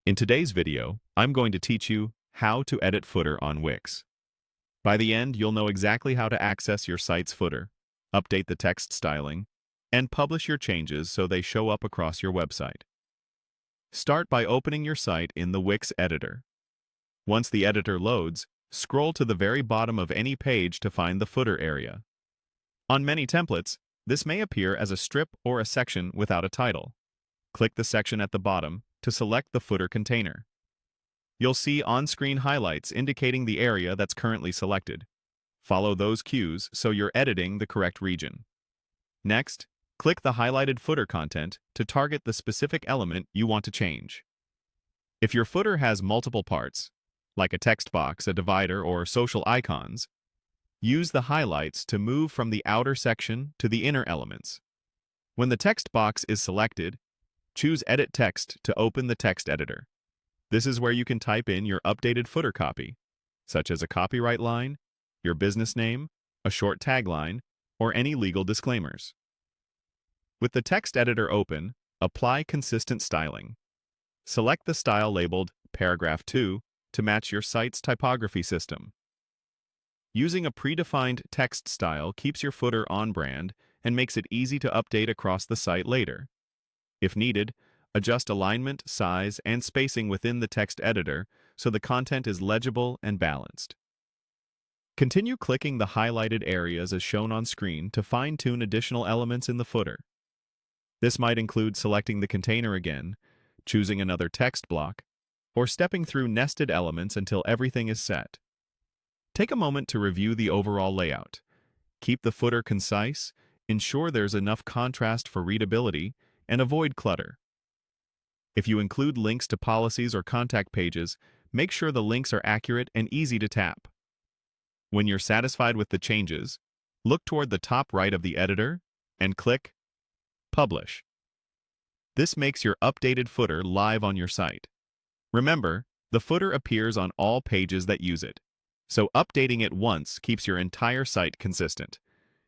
In today's video, I'm going to teach you how to edit footer on Wix. By the end, you'll know exactly how to access your site's footer, update the text styling, and publish your changes so they show up across your website. Start by opening your site in the Wix editor. Once the editor loads, scroll to the very bottom of any page to find the footer area. On many templates, this may appear as a strip or a section without a title. Click the section at the bottom to select the footer container. You'll see on-screen highlights indicating the area that's currently selected. Follow those cues so you're editing the correct region. Next, click the highlighted footer content to target the specific element you want to change. If your footer has multiple parts, like a text box, a divider, or social icons, use the highlights to move from the outer section to the inner elements. When the text box is selected, choose Edit Text to open the text editor. This is where you can type in your updated footer copy, such as a copyright line, your business name, a short tagline, or any legal disclaimers. With the text editor open, apply consistent styling. Select the style labeled Paragraph 2 to match your site's typography system. Using a predefined text style keeps your footer on brand and makes it easy to update across the site later. If needed, adjust alignment, size, and spacing within the text editor so the content is legible and balanced. Continue clicking the highlighted areas as shown on screen to fine-tune additional elements in the footer. This might include selecting the container again, choosing another text block, or stepping through nested elements until everything is set. Take a moment to review the overall layout. Keep the footer concise, ensure there's enough contrast for readability, and avoid clutter. If you include links to policies or contact pages, make sure the links are accurate and easy to tap. When you're satisfied with the changes, look toward the top right of the editor and click Publish. This makes your updated footer live on your site. Remember, the footer appears on all pages that use it, so updating it once keeps your entire site consistent.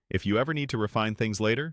If you ever need to refine things later,